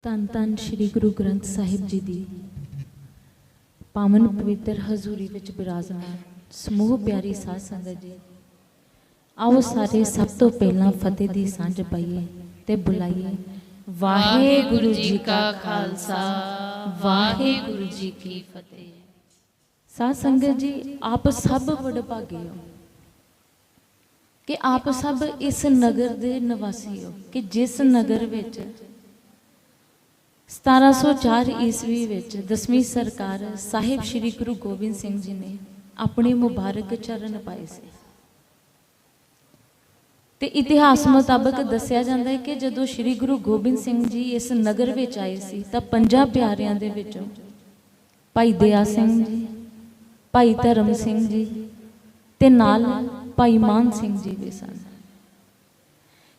ਧੰਨ ਧੰਨ ਸ਼੍ਰੀ ਗੁਰੂ ਗ੍ਰੰਥ ਸਾਹਿਬ ਜੀ ਦੀ ਪਾਵਨ ਪਵਿੱਤਰ ਹਜ਼ੂਰੀ ਵਿੱਚ ਬਿਰਾਜਮਾਨ ਸਮੂਹ ਪਿਆਰੀ ਸਾਧ ਸੰਗਤ ਜੀ, ਆਓ ਸਾਰੇ ਸਭ ਤੋਂ ਪਹਿਲਾਂ ਫਤਿਹ ਦੀ ਸਾਂਝ ਪਾਈਏ ਤੇ ਬੁਲਾਈਏ ਵਾਹਿਗੁਰੂ ਜੀ ਕਾ ਖਾਲਸਾ ਵਾਹਿਗੁਰੂ ਜੀ ਕੀ ਫਤਿਹ। ਸਾਧ ਸੰਗਤ ਜੀ, ਆਪ ਸਭ ਵਡਭਾਗੇ ਹੋ ਕਿ ਆਪ ਸਭ ਇਸ ਨਗਰ ਦੇ ਨਿਵਾਸੀ ਹੋ ਕਿ ਜਿਸ ਨਗਰ ਵਿੱਚ 1704 ਈਸਵੀ ਵਿੱਚ 10ਵੀਂ ਸਰਕਾਰ ਸਾਹਿਬ ਸ਼੍ਰੀ ਗੁਰੂ ਗੋਬਿੰਦ ਸਿੰਘ ਜੀ ਨੇ ਆਪਣੇ ਮੁਬਾਰਕ ਚਰਨ ਪਾਏ ਸੀ। ਤੇ ਇਤਿਹਾਸ ਮੁਤਾਬਕ ਦੱਸਿਆ ਜਾਂਦਾ ਹੈ ਕਿ ਜਦੋਂ ਸ਼੍ਰੀ ਗੁਰੂ ਗੋਬਿੰਦ ਸਿੰਘ ਜੀ ਇਸ ਨਗਰ ਵਿੱਚ ਆਏ ਸੀ ਤਾਂ 5 ਪਿਆਰਿਆਂ ਦੇ ਵਿੱਚੋਂ ਭਾਈ ਦਇਆ ਸਿੰਘ ਜੀ, ਭਾਈ ਧਰਮ ਸਿੰਘ ਜੀ ਤੇ ਨਾਲ ਭਾਈ ਮਾਨ ਸਿੰਘ ਜੀ ਵੀ ਸਨ।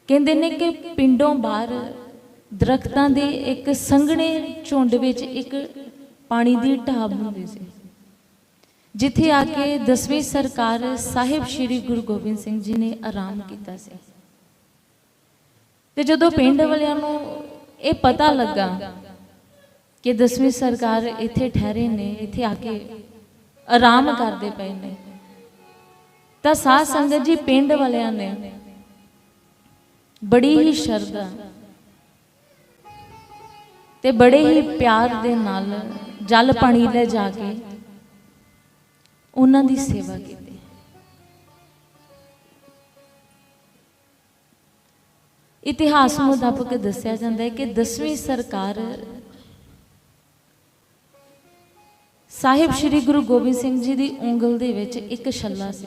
ਕਹਿੰਦੇ ਨੇ ਕਿ ਪਿੰਡੋਂ ਬਾਹਰ ਦਰਖਤਾਂ ਦੇ ਇੱਕ ਸੰਘਣੇ ਝੁੰਡ ਵਿੱਚ ਇੱਕ ਪਾਣੀ ਦੀ ਢਾਬ ਹੁੰਦੀ ਸੀ, ਜਿੱਥੇ ਆ ਕੇ 10ਵੀਂ ਸਰਕਾਰ ਸਾਹਿਬ ਸ਼੍ਰੀ ਗੁਰੂ ਗੋਬਿੰਦ ਸਿੰਘ ਜੀ ਨੇ ਆਰਾਮ ਕੀਤਾ ਸੀ। ਤੇ ਜਦੋਂ ਪਿੰਡ ਵਾਲਿਆਂ ਨੂੰ ਇਹ ਪਤਾ ਲੱਗਾ ਕਿ 10ਵੀਂ ਸਰਕਾਰ ਇੱਥੇ ਠਹਿਰੇ ਨੇ, ਇੱਥੇ ਆ ਕੇ ਆਰਾਮ ਕਰਦੇ ਪਏ ਨੇ, ਤਾਂ ਸਾਧ ਸੰਗਤ ਜੀ ਪਿੰਡ ਵਾਲਿਆਂ ਨੇ ਬੜੀ ਹੀ ਸ਼ਰਧਾ ਤੇ ਬੜੇ ਹੀ ਪਿਆਰ ਦੇ ਨਾਲ ਜਲ ਪਾਣੀ ਲੈ ਜਾ ਕੇ ਉਹਨਾਂ ਦੀ ਸੇਵਾ ਕੀਤੀ। ਇਤਿਹਾਸ ਮੁਤਾਬਕ ਦੱਸਿਆ ਜਾਂਦਾ ਹੈ ਕਿ 10ਵੀਂ ਸਰਕਾਰ ਸਾਹਿਬ ਸ਼੍ਰੀ ਗੁਰੂ ਗੋਬਿੰਦ ਸਿੰਘ ਜੀ ਦੀ ਉਂਗਲ ਦੇ ਵਿੱਚ ਇੱਕ ਛੱਲਾ ਸੀ,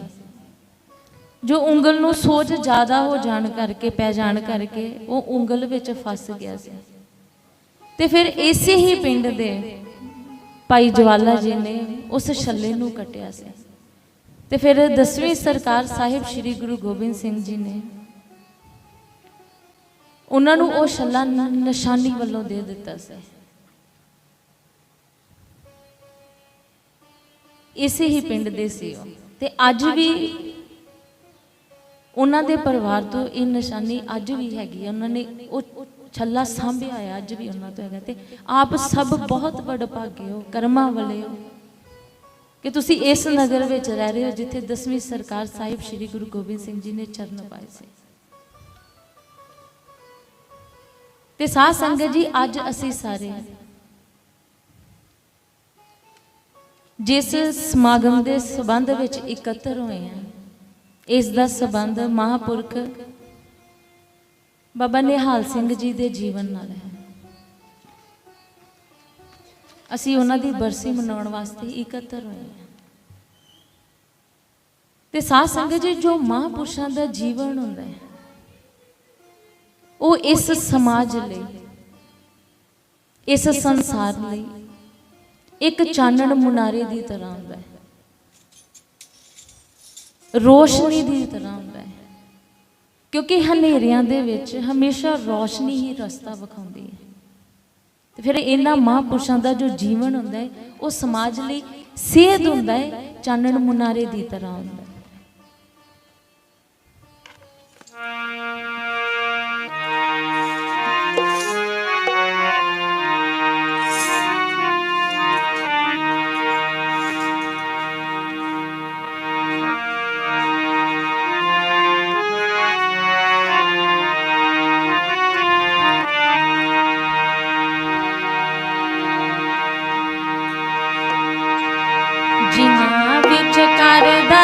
ਜੋ ਉਂਗਲ ਨੂੰ ਸੋਜ ਜ਼ਿਆਦਾ ਹੋ ਜਾਣ ਕਰਕੇ ਪੈ ਜਾਣ ਕਰਕੇ ਉਹ ਉਂਗਲ ਵਿੱਚ ਫਸ ਗਿਆ ਸੀ। ਤੇ ਫਿਰ ਇਸੇ ਹੀ ਪਿੰਡ ਦੇ ਭਾਈ ਜਵਾਲਾ ਜੀ ਨੇ ਉਸ ਛੱਲੇ ਨੂੰ ਕੱਟਿਆ ਸੀ। ਤੇ ਫਿਰ 10ਵੀਂ ਸਰਕਾਰ ਸਾਹਿਬ ਸ਼੍ਰੀ ਗੁਰੂ ਗੋਬਿੰਦ ਸਿੰਘ ਜੀ ਨੇ ਉਹਨਾਂ ਨੂੰ ਉਹ ਛੱਲਾ ਨਿਸ਼ਾਨੀ ਵੱਲੋਂ ਦੇ ਦਿੱਤਾ ਸੀ। ਇਸੇ ਹੀ ਪਿੰਡ ਦੇ ਸੀ ਉਹ, ਤੇ ਅੱਜ ਵੀ ਉਹਨਾਂ ਦੇ ਪਰਿਵਾਰ ਤੋਂ ਇਹ ਨਿਸ਼ਾਨੀ ਅੱਜ ਵੀ ਹੈਗੀ ਹੈ। ਉਹਨਾਂ ਨੇ ਉਹ ਛੱਲਾ ਸਾਂਭਿਆ ਹੋਇਆ, ਅੱਜ ਵੀ ਉਹਨਾਂ ਤੋਂ ਹੈਗਾ। ਤੇ ਆਪ ਸਭ ਬਹੁਤ ਵਡਭਾਗੇ ਹੋ, ਕਰਮਾਂ ਵਾਲੇ ਹੋ ਕਿ ਤੁਸੀਂ ਇਸ ਨਗਰ ਵਿੱਚ ਰਹਿ ਰਹੇ ਹੋ ਜਿੱਥੇ 10ਵੀਂ ਸਰਕਾਰ ਸਾਹਿਬ ਸ਼੍ਰੀ ਗੁਰੂ ਗੋਬਿੰਦ ਸਿੰਘ ਜੀ ਨੇ ਚਰਨ ਪਾਏ ਸੀ। ਤੇ ਸਾਧ ਸੰਗਤ ਜੀ, ਅੱਜ ਅਸੀਂ ਸਾਰੇ ਜਿਸ ਸਮਾਗਮ ਦੇ ਸੰਬੰਧ ਵਿੱਚ ਇਕੱਤਰ ਹੋਏ ਹਾਂ, ਇਸ ਦਾ ਸੰਬੰਧ ਮਹਾਂਪੁਰਖ ਬਾਬਾ ਨਿਹਾਲ ਸਿੰਘ ਜੀ ਦੇ ਜੀਵਨ ਨਾਲ ਹੈ। ਅਸੀਂ ਉਹਨਾਂ ਦੀ ਬਰਸੀ ਮਨਾਉਣ ਵਾਸਤੇ ਇਕੱਤਰ ਹੋਏ ਹਾਂ। ਤੇ ਸਾਧ ਸੰਗਤ ਜੀ, ਜੋ ਮਹਾਂਪੁਰਸ਼ਾਂ ਦਾ ਜੀਵਨ ਹੁੰਦਾ ਹੈ ਉਹ ਇਸ ਸਮਾਜ ਲਈ, ਇਸ ਸੰਸਾਰ ਲਈ ਇੱਕ ਚਾਨਣ ਮੁਨਾਰੇ ਦੀ ਤਰ੍ਹਾਂ ਹੁੰਦਾ ਹੈ, ਰੋਸ਼ਨੀ ਦੀ ਤਰ੍ਹਾਂ ਹੁੰਦਾ ਹੈ, ਕਿਉਂਕਿ ਹਨੇਰਿਆਂ ਦੇ ਵਿੱਚ ਹਮੇਸ਼ਾ ਰੋਸ਼ਨੀ ਹੀ ਰਸਤਾ ਵਿਖਾਉਂਦੀ ਹੈ। ਤੇ ਫਿਰ ਇਹਨਾਂ ਮਹਾਂਪੁਰਸ਼ਾਂ ਦਾ ਜੋ ਜੀਵਨ ਹੁੰਦਾ ਹੈ ਉਹ ਸਮਾਜ ਲਈ ਸੇਧ ਹੁੰਦਾ ਹੈ, ਚਾਨਣ ਮੁਨਾਰੇ ਦੀ ਤਰ੍ਹਾਂ ਹੁੰਦਾ ਹੈ। ਜਿਨ੍ਹਾਂ ਵਿੱਚ ਕਰਦਾ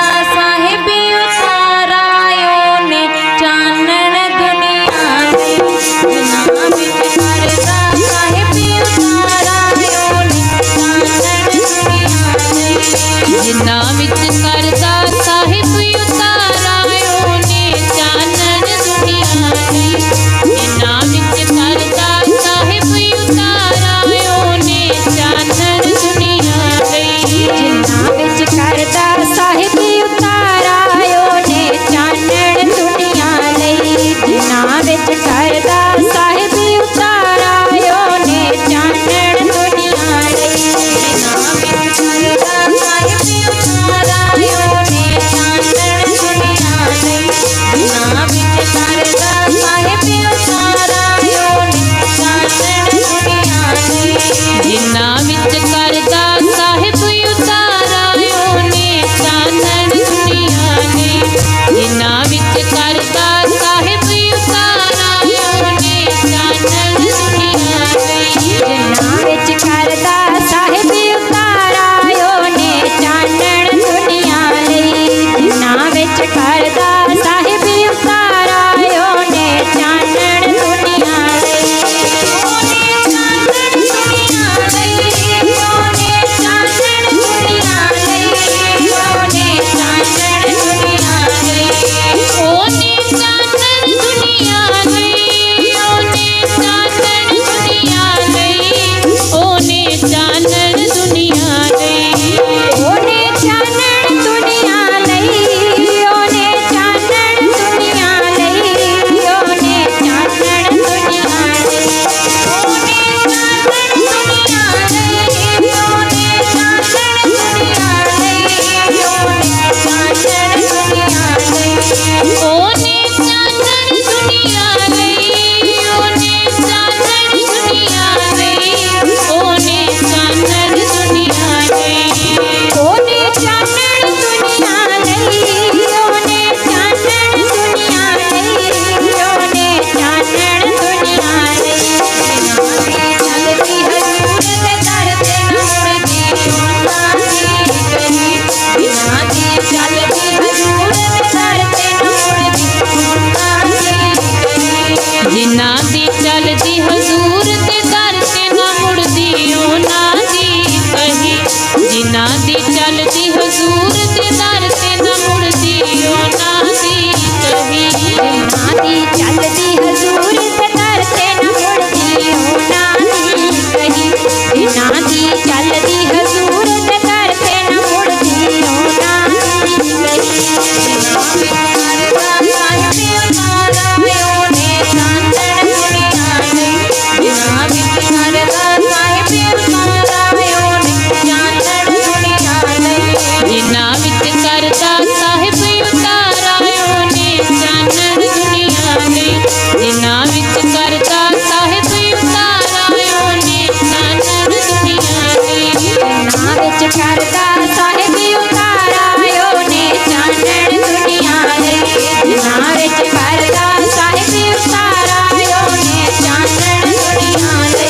करदा साहिब उतारा ओने चानण दुनिया दे जिन्ना विच करदा साहिब उतारा ओने चानण दुनिया दे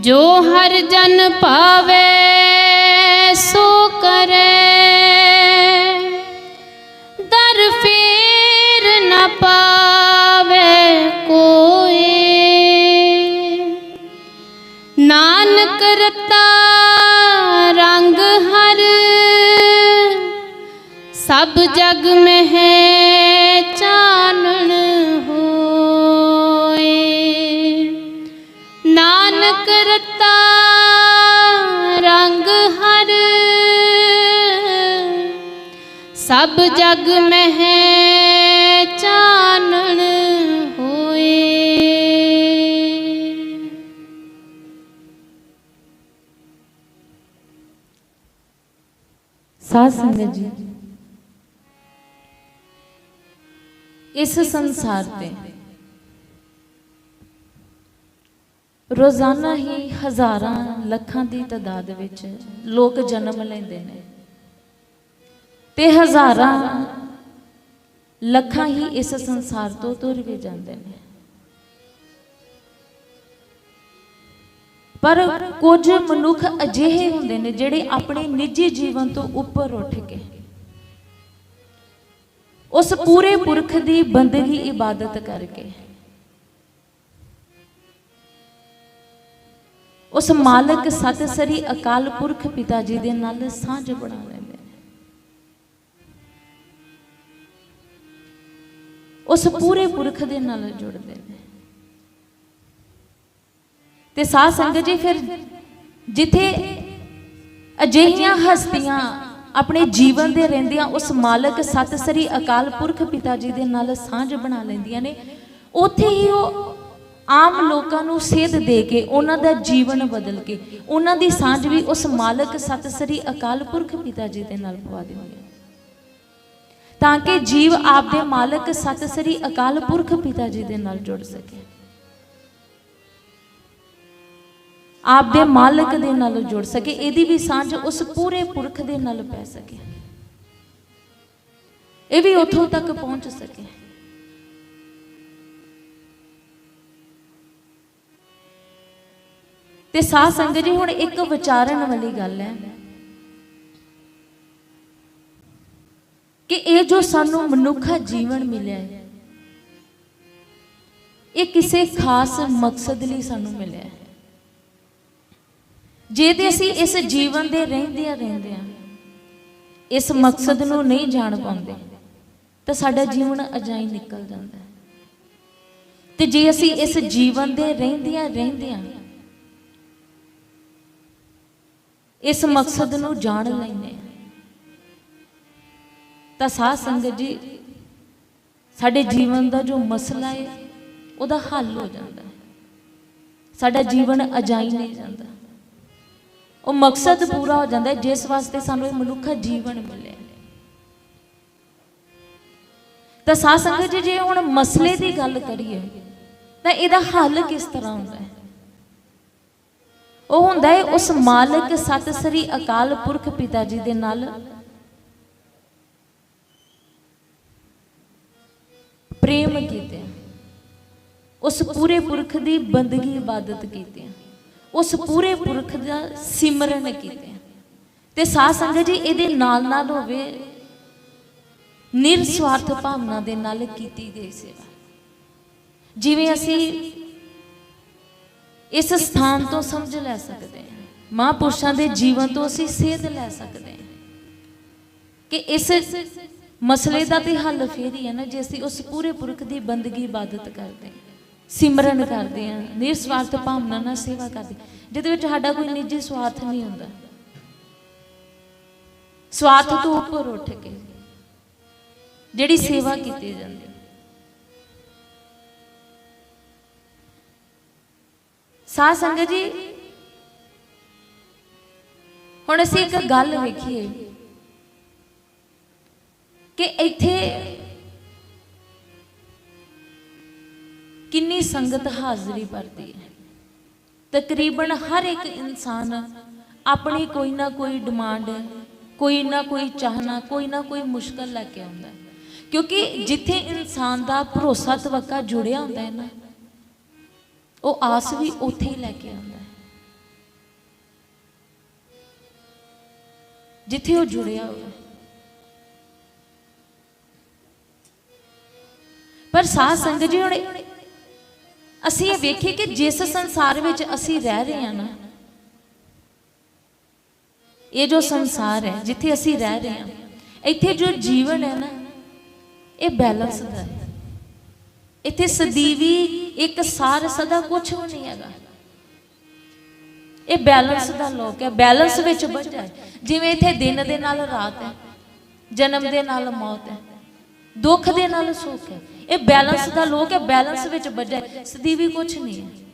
जो हर जन पावे सो करे दर फेर न पावे कोई नानक रता रंग हर सब जग में है चानण होए नानक रता रंग हर सब जग में है चानण होए। साध संगत जी, इस संसार ते रोजाना ही हजारां लखां दी तादाद विच लोग जन्म लेंदे ने ते हजारां लखां ही इस संसार तो तुर भी जांदे ने। पर कुछ मनुख अजिहे हुंदे ने जिहड़े अपने निजी जीवन तो उपर उठ के उस पूरे पुरख दी बंदगी इबादत करके उस मालक सतसरी अकाल पुरख पिता जी दे नाल सांझ बना लेंदे ने। उस पूरे पुरख दे नाल जुड़दे ने। ते साध संगत जी, फिर जिथे अजिहियां हस्तियां अपने जीवन दे रहिंदियां उस मालक सतसरी अकाल पुरख पिता जी दे नाल सांझ बना लैंदियां ने, उत्थे ही वो आम लोगों को सेध दे के उन्हां दा जीवन बदल के उन्हां दी सांझ भी उस मालक सतसरी अकाल पुरख पिता जी दे नाल पवा दिंदे ताकि जीव आपदे मालक सतसरी अकाल पुरख पिता जी दे नाल जुड़ सके, आपदे मालक दे नाल जुड़ सके, इहदी भी सांझ उस पूरे पुरख दे नाल पै सके, ये भी उत्थों तक पहुंच सके। ते साध संगत जी, हुण एक विचारन वाली गल है कि ये जो सानू मनुखा जीवन मिलिया है ये किसी खास मकसद लई सानू मिलिया है। जे ते असीं इस जीवन दे रहिंदियां इस मकसद नू नहीं जान पाउंदे तो साडा जीवन अजाई निकल जांदा है। ते जे असीं इस जीवन दे रहिंदियां इस मकसद नू जान लैंदे तां साध संगत जी, साडे जीवन का जो मसला है उहदा हल हो जाता है, साडा जीवन अजाई नहीं जाता, वो मकसद पूरा हो जाता है जिस वास्ते सानू मनुखा जीवन मिले। तो साध संगत जी, जे हुण मसले की गल करिए तो इहदा हल किस तरह होंदा है? वो होंदा है उस मालक सतसरी अकाल पुरख पिता जी दे नाल प्रेम कीते, उस पूरे पुरख दी बंदगी इबादत कीते, उस पूरे पुरख दा सिमरन कीते। ते साध संगत जी, इहदे नाल नाल होवे निरस्वार्थ भावना दे नाल कीती गई सेवा। जिवें असीं इस स्थान तो समझ लै सकते हैं, महापुरुषों के जीवन तो असीं सेध लै सकते हैं कि इस मसले का तो हल फिर ही है ना जे असीं उस पूरे पुरख की बंदगी इबादत करते हैं, सिमरन करते हैं, निस्वार्थ भावना नाल सेवा करते, जिहदे विच साडा कोई निजी स्वार्थ नहीं हुंदा। स्वार्थ तो उपर उठ के जिहड़ी सेवा कीती जांदी। साध संगत जी, हुण असीं एक गल वेखीए कि इत्थे कितनी संगत हाजरी भरती है। तकरीबन हर एक इंसान अपनी कोई ना कोई डिमांड, कोई ना कोई चाहना, कोई ना कोई मुश्किल लैके आउंदा है। क्योंकि जिथे इंसान का भरोसा तवक्का जुड़िया होंदा है ना, वो आस भी उत्थे ही लैके आउंदा है जिथे वो जुड़िया होवे। पर साध संगत जी हुण असीं ये वेखिए कि जिस संसार विच असीं रह रहे हैं ना, ये जो संसार है जिथे असीं रह रहे हैं, इत्थे जो जीवन है ना, ये बैलेंस दा है। इत्थे सदीवी एक सार सदा कुछ भी नहीं हैगा। ये बैलेंस दा लोक है, बैलेंस विच बझा है। जिवें इत्थे दिन दे नाल रात है, जन्म दे नाल मौत है, दुख दे नाल सुख है। ये बैलेंस दा लोक है, बैलेंस विच बझा है, सदीवी कुछ नहीं है।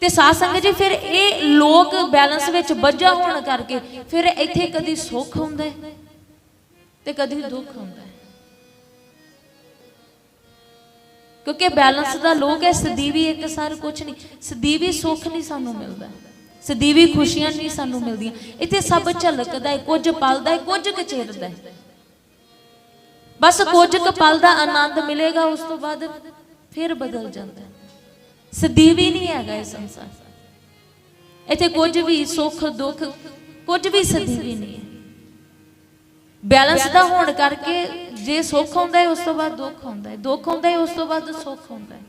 ते साध संगत जी फिर ये लोक बैलेंस विच बझा होने करके फिर इत्थे कदी सुख हुंदा है ते कदी दुख हुंदा है। क्योंकि बैलेंस दा लोक है, सदीवी एक सार कुछ नहीं, सदीवी सुख नहीं सानू मिलता, सदीवी खुशियां नहीं सानू मिलदियां। इत्थे सब झलकदा है, कुछ पलदा है, कुछ क चिर दा है। बस कुछ क पल दा आनंद मिलेगा, उस तो बाद फिर बदल जाता है। सदीवी नहीं हैगा ये संसार। इत्थे कुछ भी सुख दुख कुछ भी सदीवी नहीं है। बैलेंस दा होण करके जे सुख होंदा है उस तो बाद दुख होंदा है, दुख होंदा है उस तो बाद सुख होंदा है।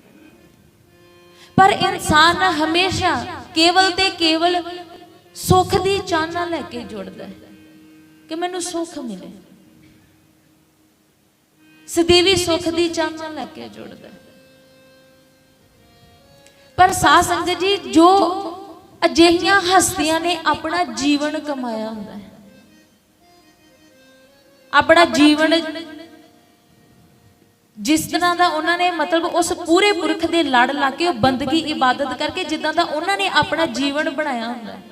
पर इंसान हमेशा केवल ते केवल सुख दी चाहना लैके जुड़दा है कि मैनू सुख मिले। सदीवी सुख दी चाहना लैके जुड़दा है। पर साध संगत जी जो अजिहियां हस्तियां ने अपना जीवन कमाया हुंदा है, अपना जीवन जिस तरह का उन्होंने मतलब उस पूरे पुरख के लड़ ला के बंदगी इबादत करके जिदा का उन्होंने अपना जीवन बनाया हुंदा है,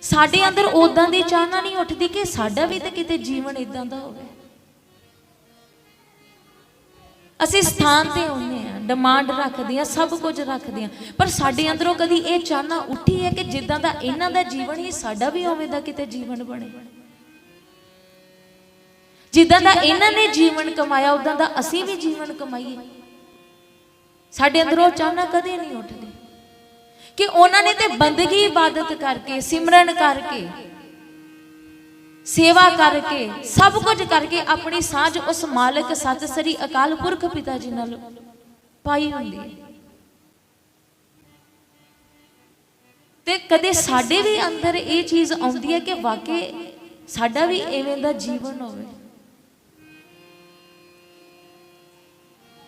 साडे अंदर उदां दी चाहना नहीं उठती कि साडा भी तो किते जीवन इदां दा होवे। असीं स्थान ते आउंदे हां, डिमांड रखदे हां, सब कुछ रखदे हां, पर साडे अंदरों कदी ये चाहना उठी है कि जिदा दा इन्हां दा जीवन ही साडा भी उवें दा किते जीवन बने। जिदा दा इन्हां ने जीवन कमाया उदां दा असीं भी जीवन कमाईए। साडे अंदरों चाहना कदे नहीं उठदी कि उन्होंने ते बंदगी इबादत करके सिमरन करके सेवा करके सब कुछ करके अपनी साझ उस मालिक सत श्री अकाल पुरख पिता जी नाल पाई हुंदी है। ते कदे साडे भी अंदर ये चीज आउंदी है कि वाकई साडा भी इवें दा जीवन होवे।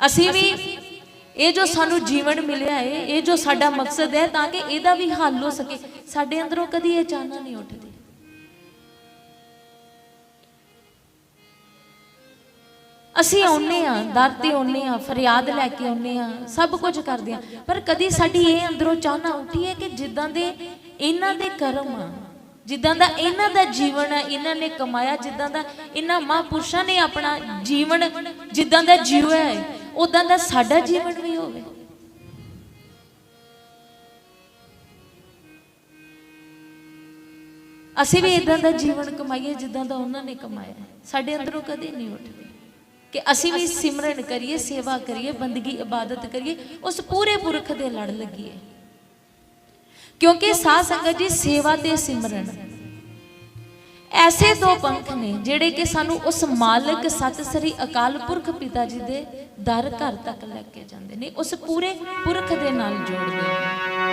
असीं भी ये जो सानू जीवन मिलिया है, ये जो साडा मकसद है, ताकि इहदा भी हल हो सके, साडे अंदरों कदी ये चाहना नहीं उठदी। असीं आउंदे हां, दर ते आउंदे हां, फरियाद लैके आउंदे हां, सब कुछ करदे हां, पर कदी साडी ये अंदरों चाहना उठी है कि जिद्दां दे इन्हां दे कर्म आ, जिद्दां दा इन्हां दा जीवन है, इन्हां ने कमाया, जिद्दां दा इन्हां महापुरुषां ने अपना जीवन जिद्दां दा जीविया है, उदां दा साडा जीवन भी होवे। असीं भी इदां दा जीवन कमाईए जिद्दां दा उन्हां ने कमाया है। साडे अंदरों कदे नहीं उठदी कि असीं भी सिमरन करिए, सेवा करिए, बंदगी इबादत करिए, उस पूरे पुरख दे लड़ लगिए। क्योंकि साध संगत जी सेवा ते सिमरन ऐसे दो पंख ने जिहड़े कि सानू उस मालिक सत श्री अकाल पुरख पिता जी दे दर घर तक लैके जांदे ने, उस पूरे पुरख दे नाल जोड़दे ने।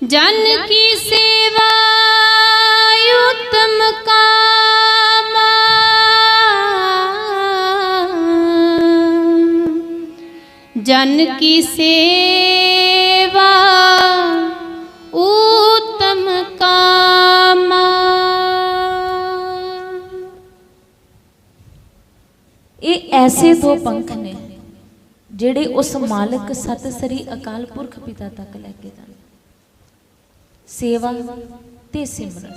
जन की सेवा उत्तम कामा, जन की सेवा उत्तम कामा। ये ऐसे दो पंख ने ਜਿਹੜੇ उस मालिक सत श्री अकाल पुरख पिता तक लैके जाने, सेवा ते सिमरन,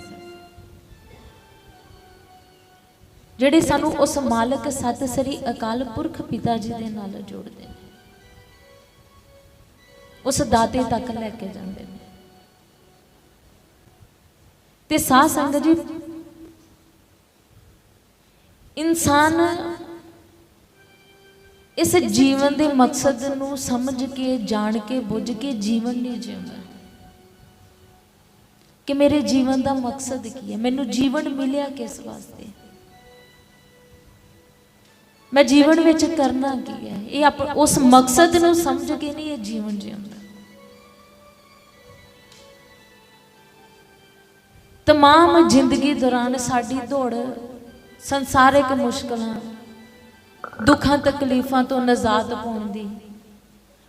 ਜਿਹੜੇ ਸਾਨੂੰ उस मालिक सत श्री अकाल पुरख पिता जी ਦੇ ਨਾਲ ਜੋੜਦੇ ਨੇ, उस दाते तक लैके जाते हैं। ते साध संगत जी, इंसान इस जीवन के मकसद नू समझ के जान के बुझ के जीवन नहीं जीता कि मेरे जीवन का मकसद की है, मैनू जीवन मिलिया किस वास्ते, मैं जीवन विच करना की है, ये उस मकसद नू समझ के नहीं ये जीवन जीता। तमाम जिंदगी दौरान साडी दौड़ संसारिक मुश्किलों दुखों तकलीफों तो निजात पाउण दी,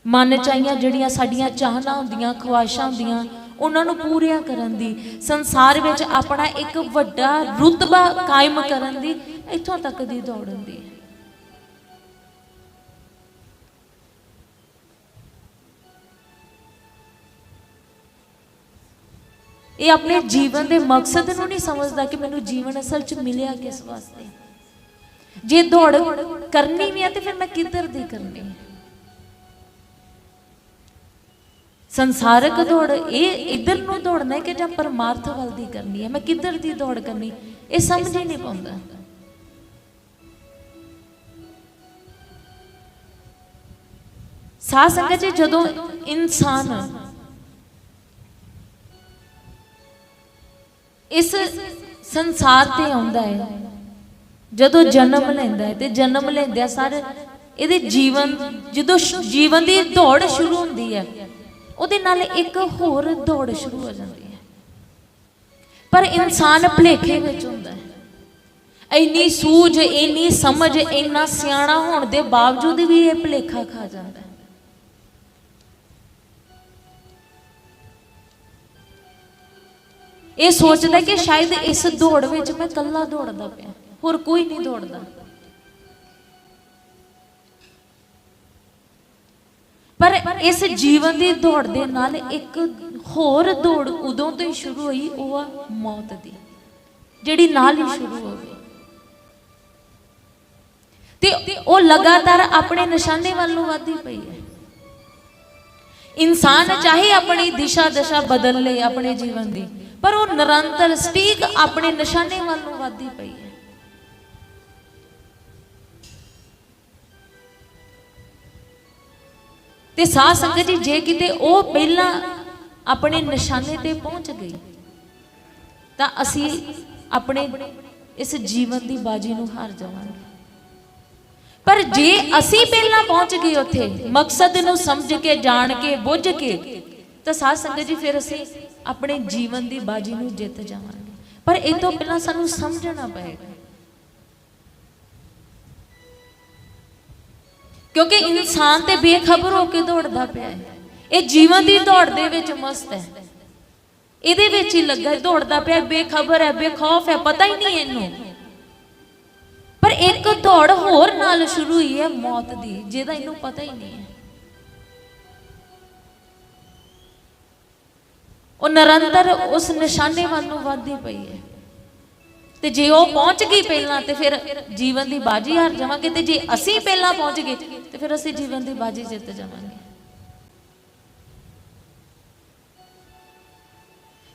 मन चाहिए जड़ियां साडियां चाहना हुंदियां ख्वाहिशां हुंदियां उन्हां नूं पूरियां करन दी, संसार विच अपना एक वड्डा रुतबा कायम करन दी, इत्थों तक दी दौड़ हुंदी है। ये अपने जीवन के मकसद नूं नहीं समझदा कि मैनूं जीवन असल च मिलिया किस वास्ते। जे दौड़ करनी भी है तो फिर मैं किधर दी करनी है? संसारिक दौड़ ये इधर नूं दौड़ना है कि जां परमार्थ वल दी करनी है, मैं किधर दी दौड़ करनी, ये समझ ही नहीं पाउंदा। साध संगत जी, जदों इंसान इस संसार ते आउंदा है, जदों जन्म लैंदा है, तो जन्म लैंदे सारे ये जीवन जो जीवन की दौड़ शुरू होती है, उहदे नाल एक होर दौड़ शुरू हो जाती है। पर इंसान भुलेखे विच हुंदा है, इन्नी सूझ इन्नी समझ इन्ना सियाणा होने के बावजूद भी ये भुलेखा खा जाता है। ये सोचता कि शायद इस दौड़ में मैं कल्ला दौड़दा पिया, होर कोई नहीं दौड़दा। पर इस जीवन की दौड़ दे नाल एक होर दौड़ उदों तो ही शुरू हुई, वो आ मौत दी, जिहड़ी नाल ही शुरू हो गई। ते वो लगातार अपने निशाने वाल नूं वधदी पई है। इंसान चाहे अपनी दिशा दशा बदल ले अपने जीवन की, पर वो निरंतर सटीक अपने निशाने वाल नूं वधदी पई है। ते साध संगत जी, जे किते वो पहला अपने निशाने ते पहुंच गई तां असी अपने इस जीवन की बाजी नूं हार जावांगे। पर जे असी पहला पहुंच गए उत्थे मकसद नूं समझ के जान के बुझ के, तो साध संगत जी फिर असी अपने जीवन की बाजी नूं जित जावांगे। पर इस तों पहलां सानूं समझना पएगा, क्योंकि इंसान ते बेखबर होकर दौड़दा पिया है, ये जीवन की दौड़ दे विच मस्त है, इहदे विच ही लगा दौड़दा पिया, बेखबर है बेखौफ है, पता ही नहीं इहनूं। पर एक दौड़ होर नाल शुरू हुई है मौत दी, जिहदा इहनूं पता ही नहीं है। वो निरंतर उस निशाने वाल नूं वधदी पई है। ते जे वो पहुंच गई पहला तो फिर जीवन की बाजी हार जावांगे, ते जे असी पहला पहुंच गए तो फिर असी जीवन की बाजी जित जावांगे।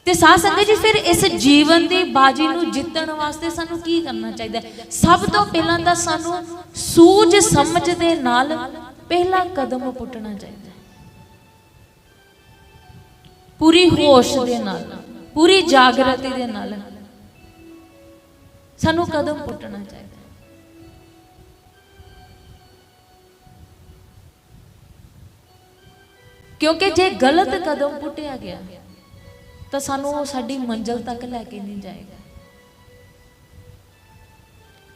ते साध संगत जी, फिर इस जीवन की बाजी नूं जितण वास्ते सानूं की करना चाहिए? सब तो पहला तो सानूं सूझ समझ दे नाल पहला कदम पुट्टना चाहिए, पूरी होश दे नाल, पूरी जागृति दे नाल सानू कदम पुट्टना चाहिए। क्योंकि जे गलत कदम पुट्टिया गया ਤਾਂ ਸਾਨੂੰ ਉਹ ਸਾਡੀ ਮੰਜ਼ਿਲ ਤੱਕ ਲੈ ਕੇ ਨਹੀਂ ਜਾਏਗਾ।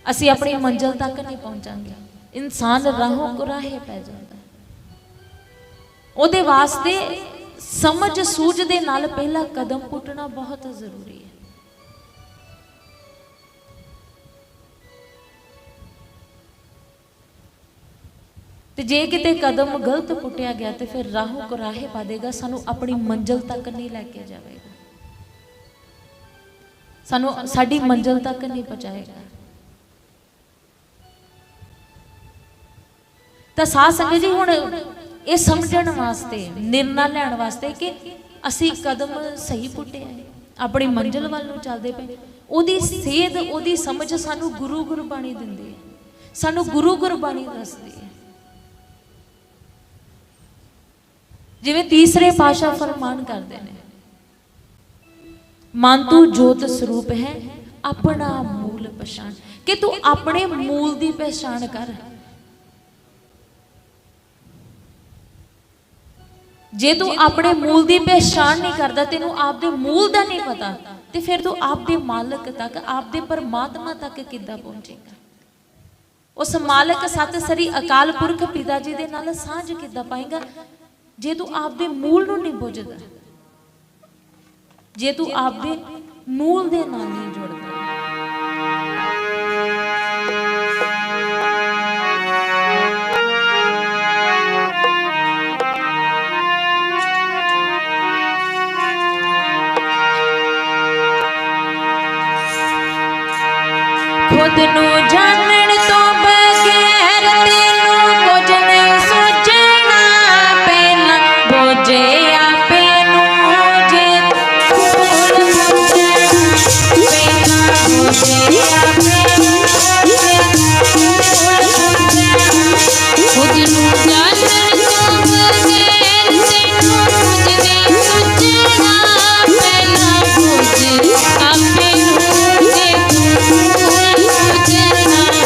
ਅਸੀਂ ਆਪਣੀ ਮੰਜ਼ਿਲ ਤੱਕ ਨਹੀਂ ਪਹੁੰਚਾਂਗੇ। ਇਨਸਾਨ ਰਾਹੋਂ ਕੁਰਾਹੇ ਪੈ ਜਾਂਦਾ। ਉਹਦੇ ਵਾਸਤੇ ਸਮਝ ਸੂਝ ਦੇ ਨਾਲ ਪਹਿਲਾ ਕਦਮ ਪੁੱਟਣਾ ਬਹੁਤ ਜ਼ਰੂਰੀ ਹੈ। ਤੇ ਜੇ ਕਿਤੇ ਕਦਮ ਗਲਤ ਪੁੱਟਿਆ ਗਿਆ ਤੇ ਫਿਰ ਰਾਹੋਂ ਕੁਰਾਹੇ ਪਾ ਦੇਗਾ, ਸਾਨੂੰ ਆਪਣੀ ਮੰਜ਼ਿਲ ਤੱਕ ਨਹੀਂ ਲੈ ਕੇ ਜਾਵੇਗਾ, ਸਾਨੂੰ ਸਾਡੀ ਮੰਜ਼ਿਲ ਤੱਕ ਨਹੀਂ ਪਹੁੰਚਾਏਗਾ। ਤਾਂ ਸਾਧ ਸੰਗਤ ਜੀ ਹੁਣ ਇਹ ਸਮਝਣ ਵਾਸਤੇ, ਨਿਰਣਾ ਲੈਣ ਵਾਸਤੇ ਕਿ ਅਸੀਂ ਕਦਮ ਸਹੀ ਪੁੱਟਿਆ ਹੈ, ਆਪਣੀ ਮੰਜ਼ਿਲ ਵੱਲ ਨੂੰ ਚੱਲਦੇ ਪਏ, ਉਹਦੀ ਸੇਧ, ਉਹਦੀ ਸਮਝ ਸਾਨੂੰ ਗੁਰੂ ਗੁਰਬਾਣੀ ਦਿੰਦੀ ਹੈ, ਸਾਨੂੰ ਗੁਰੂ ਗੁਰਬਾਣੀ ਦੱਸਦੀ ਹੈ। ਜਿਵੇਂ ਤੀਸਰੇ ਪਾਤਸ਼ਾਹ ਫਰਮਾਨ ਕਰਦੇ ਨੇ, ਮਨ ਤੂੰ ਜੋਤ ਸਰੂਪ ਹੈ ਆਪਣਾ ਮੂਲ ਪਛਾਣ, ਕਿ ਤੂੰ ਆਪਣੇ ਮੂਲ ਦੀ ਪਛਾਣ ਕਰ। ਜੇ ਤੂੰ ਆਪਣੇ ਮੂਲ ਦੀ ਪਛਾਣ ਨਹੀਂ ਕਰਦਾ, ਤੈਨੂੰ ਆਪਦੇ ਮੂਲ ਦਾ ਨਹੀਂ ਪਤਾ, ਤੇ ਫਿਰ ਤੂੰ ਆਪਦੇ ਮਾਲਕ ਤੱਕ, ਆਪਦੇ ਪਰਮਾਤਮਾ ਤੱਕ ਕਿੱਦਾਂ ਪਹੁੰਚੇਗਾ? ਉਸ ਮਾਲਕ ਸਤਿ ਸ੍ਰੀ ਅਕਾਲ ਪੁਰਖ ਪਿਤਾ ਜੀ ਦੇ ਨਾਲ ਸਾਂਝ ਕਿੱਦਾਂ ਪਾਏਗਾ ਜੇ ਤੂੰ ਆਪਦੇ ਮੂਲ ਨੂੰ ਨਹੀਂ ਬੁੱਝਦਾ, ਜੇ ਤੂੰ ਆਪਦੇ ਮੂਲ ਦੇ ਨਾਲ ਨਹੀਂ ਜੁੜਦਾ। खुद नू जानन तो बगैर तेनू कुछ नहीं सोचना, पहला बोझे आपे नू जे फूल पहला बोझे आपे नू जे खुद नू जानन तो बगैर तेनू कुछ नहीं सोचना, पहला बोझ आपे नू जे फूल पूजना।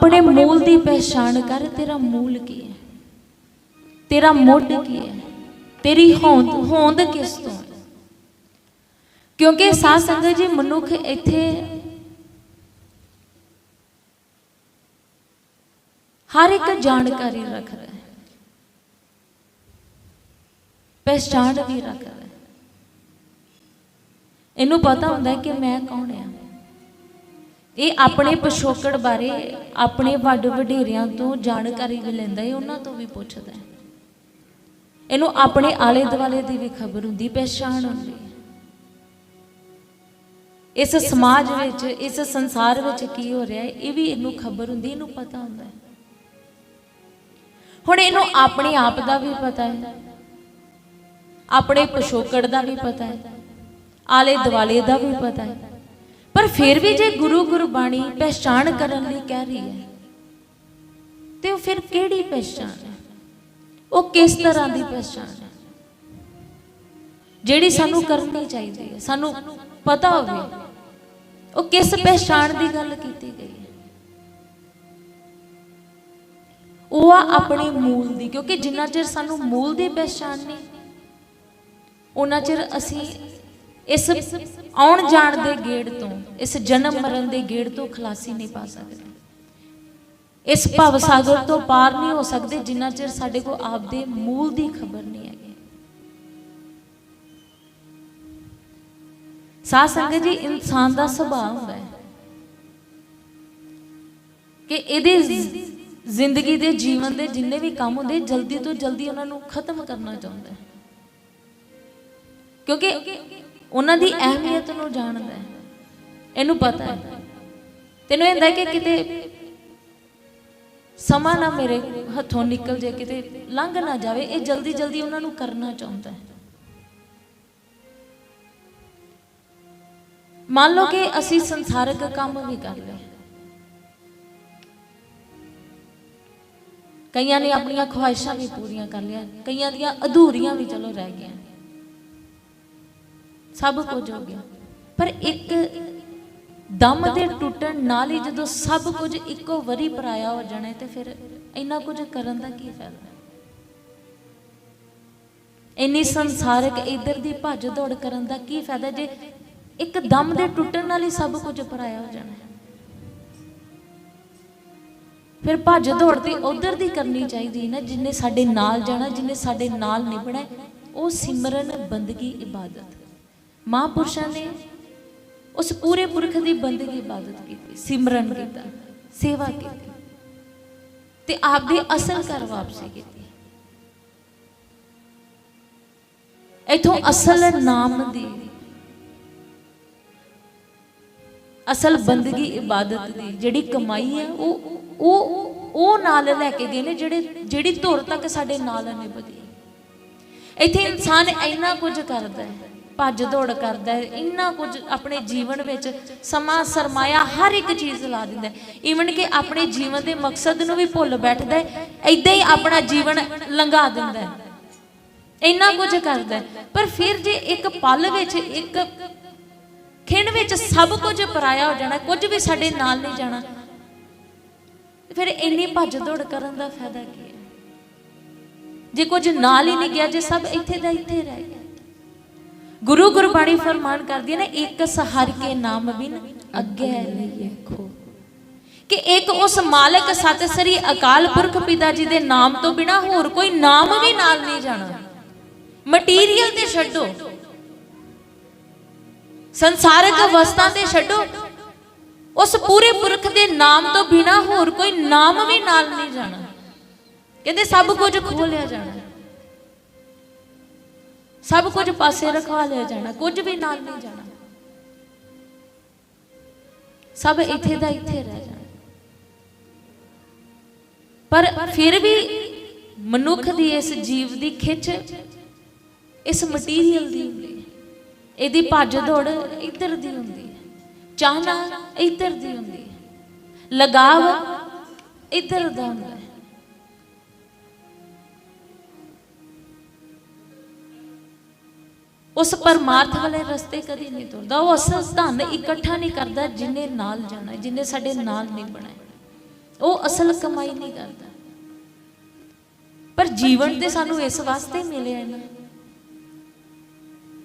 अपने मूल की पहचान कर। तेरा मूल की है, तेरा मुੱਢ की है, तेरी होंद किस तो है। क्योंकि साध संगत जी मनुख इत्थे हर एक जानकारी रखता है, पहचान भी रखता है। इनू पता होता है कि मैं कौन है। ये अपने पिछोकड़ बारे अपने वड वडेरियां तो जानकारी भी लेंदा है, उन्हां तो भी पुछदा है। इनू अपने आले दुआले की भी खबर होंदी, पहचान होंदी। इस समाज विच, इस संसार विच की हो रहा है ये भी इनू खबर होंदी, इनू पता होंदा है। हुण इनू अपने आप का भी पता है, अपने पिछोकड़ का भी पता है, आले दुआले का भी पता है। पर फिर भी जे गुरु गुरबाणी पहचान करने लई कह रही है तो फिर किहड़ी पहचान है, वो किस तरह की पहचान है जिहड़ी सानू करनी चाहिए है। सानू पता होवे वो किस पहचान की गल कीती गई है। वो अपने मूल दी, क्योंकि जिन्ना चिर सानू मूल की पहचान नहीं उन्ना चिर असी इस आउण जाण दे गेड़ तो, इस जन्म मरण के गेड़ तो खलासी नहीं पा सकते, इस भव सागर तो पार नहीं हो सकते जिन्ना चिर साडे को आपदे मूल की खबर नहीं है। साध संगत जी इंसान का सुभाव होता है कि इहदे जिंदगी के जीवन के जिन्ने भी काम होंदे जल्दी तो जल्दी उन्होंने खत्म करना चाहता है, क्योंकि उन्होंने अहमियत नूं जानदा है। इनू पता है, तेनों ये कि किते समा ना मेरे हथों निकल जाए, किते लंघ ना जाए, ये जल्दी जल्दी उन्होंने करना चाहता है। मान लो कि असी संसारिक काम भी कर ले, कईयां ने अपनी ख्वाहिशां भी पूरियां कर लिया, कईयां दियां अधूरियां भी चलो रह गई, सब कुछ हो गया। पर एक दम के टुटन नाल ही जो सब कुछ इको वरी पराया हो जाना है, तो फिर इन्ना कुछ करन दा की फायदा। इन्नी संसारिक इधर दी भज दौड़ करन दा की फायदा जे एक दम के टुटन नाल ही सब कुछ पराया हो जाना है। फिर भज दौड़ तो उधर दी करनी चाहिए ना जिन्हें साडे नाल जाना, जिन्हें साडे नाल निभना है। वो सिमरन बंदगी इबादत, महापुरुषों ने उस पूरे पुरख की बंदगी इबादत की, सिमरन किया, सेवा की, ते आपदी असल घर वापसी की। इथों असल नाम दी, असल बंदगी इबादत की जिहड़ी कमाई है वो नाल लैके गए ने, जिहड़ी धुर तक साडे नाल नहीं बधी। इत्थे इंसान इन्ना कुछ करता है, भज दौड़ करता है, इन्ना कुछ अपने जीवन में समा सरमाया हर एक चीज़ ला दिंदा है, ईवन कि अपने जीवन के मकसद नूं भी भुल बैठता है, इदां ही अपना जीवन लंघा दिंदा है, इन्ना कुछ करता है। पर फिर जे एक पल विच, एक खिण विच सब कुछ पराया हो जाना, कुछ भी साडे नाल नहीं जाना, फिर इन्नी भज दौड़ करन दा फायदा की है जे कुछ नाल ही नहीं गया, जे सब इत्थे दा इत्थे रह गया। गुरु गुरबाणी फरमान कर दी ना, एक सहार के नाम बिन अगे लईए खो, कि एक उस मालिक सतसरी अकाल पुरख पिता जी के नाम तो बिना होर कोई नाम भी नाल नहीं जाना। मटीरियल ते छड्डो, संसारिक अवस्था ते छड्डो, उस पूरे पुरख के नाम तो बिना होर कोई नाम भी नाल नहीं जाना। कहते सब कुछ खो लिया जाना, सब कुछ पासे रखवा लिया जाना, कुछ भी नाल नहीं जाना, सब इत्थे दा इत्थे रह जाना। पर फिर भी मनुख दी इस जीव दी खिच इस मटीरियल दी हुंदी है, इहदी भज दौड़ इधर दी हुंदी है, चाहना इधर दी हुंदी है, लगाव इधर दा हुंदा है। उस परमार्थ वाले रस्ते कभी नहीं तुरदा, वो असल धन इकट्ठा नहीं करता जिन्हें नाल जाना, जिन्हें साडे नाल नहीं बनाए। वो असल कमाई नहीं करता। पर जीवन ते सानू इस वास्ते मिले है ना